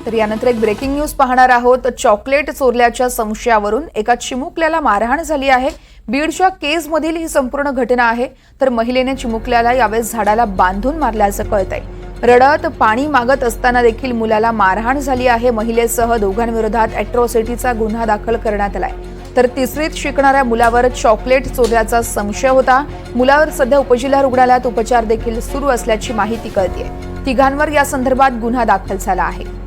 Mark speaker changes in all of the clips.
Speaker 1: तर यानंतर एक ब्रेकिंग न्यूज पाहणार आहोत। चॉकलेट चोरल्याच्या संशयावरून एका चिमुकल्याला मारहाण झाली आहे। बीडच्या केजमधील ही संपूर्ण घटना आहे। तर महिलेने चिमुकल्याला यावेळेस झाडाला बांधून मारल्याचं कळतंय। रडत पाणी मागत असताना देखील मुलाला मारहाण झाली आहे। महिलेसह दोघांविरोधात अॅट्रॉसिटीचा गुन्हा दाखल करण्यात आलाय। तर तिसरीत शिकणाऱ्या मुलावर चॉकलेट चोरल्याचा संशय होता। मुलावर सध्या उपजिल्हा रुग्णालयात उपचार देखील सुरू असल्याची माहिती कळतेय। तिघांवर या संदर्भात गुन्हा दाखल झाला आहे।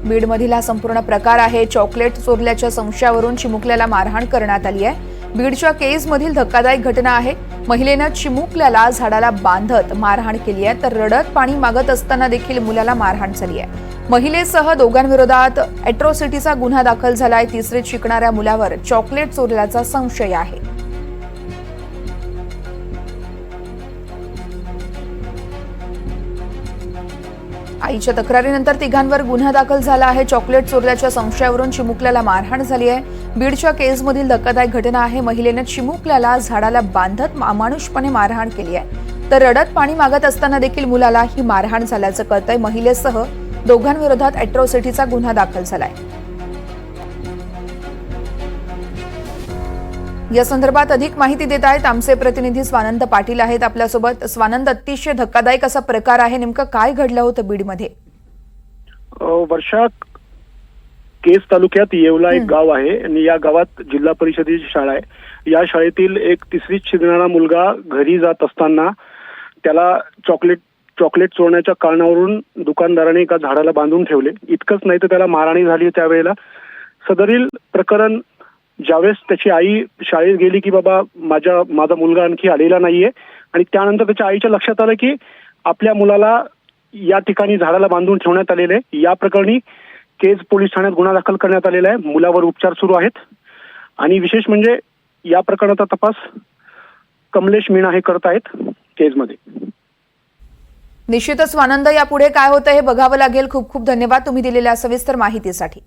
Speaker 1: बीडमधील हा संपूर्ण प्रकार आहे। चॉकलेट चोरल्याच्या संशयावरून चिमुकल्याला मारहाण करण्यात आली आहे। बीडच्या केजमधील धक्कादायक घटना आहे। महिलेनं चिमुकल्याला झाडाला बांधत मारहाण केली आहे। तर रडत पाणी मागत असताना देखील मुलाला मारहाण झाली आहे। महिलेसह दोघांविरोधात अॅट्रॉसिटीचा गुन्हा दाखल झालाय। तिसरीत शिकणाऱ्या मुलावर चॉकलेट चोरल्याचा संशय आहे। आईच्या तक्रारीनंतर तिघांवर गुन्हा दाखल झाला आहे। चॉकलेट चोरल्याच्या संशयावरून चिमुकल्याला मारहाण झाली आहे। बीडच्या केजमधील धक्कादायक घटना आहे। महिलेने चिमुकल्याला झाडाला बांधत अमानुषपणे मारहाण केली आहे। तर रडत पाणी मागत असताना देखील मुलाला ही मारहाण झाल्याचं कळतंय। महिलेसह दोघांविरोधात अॅट्रॉसिटीचा गुन्हा दाखल झालाय। या संदर्भात अधिक माहिती देत आहेत आमचे प्रतिनिधी स्वानंद पाटील आहेत आपल्यासोबत। स्वानंद, अतिशय धक्कादायक असा प्रकार आहे, नेमकं काय घडलं होतं बीडमध्ये?
Speaker 2: वर्षा, केज तालुक्यात येवला एक गाव आहे आणि या गावात जिल्हा परिषदेची शाळा आहे। या शाळेतील एक तिसरीत शिकणारा मुलगा घरी जात असताना त्याला चॉकलेट चोरण्याच्या कारणावरून दुकानदाराने एका झाडाला बांधून ठेवले। इतकंच नाही तर त्याला मारहाण झाली। त्यावेळेला सदरील प्रकरण ज्यावेळेस त्याची आई शाळेत गेली की बाबा माझा मुलगा आणखी आलेला नाहीये, आणि त्यानंतर त्याच्या आईच्या लक्षात आलं की आपल्या मुलाला या ठिकाणी झाडाला बांधून ठेवण्यात आलेले आहे। या प्रकरणी केज पोलीस ठाण्यात गुन्हा दाखल करण्यात आलेला आहे। मुलावर उपचार सुरू आहेत आणि विशेष म्हणजे या प्रकरणाचा तपास कमलेश मीना हे करत आहेत केजमध्ये।
Speaker 1: निश्चितच स्वानंद, यापुढे काय होतं हे बघावं लागेल। खूप खूप धन्यवाद तुम्ही दिलेल्या सविस्तर माहितीसाठी।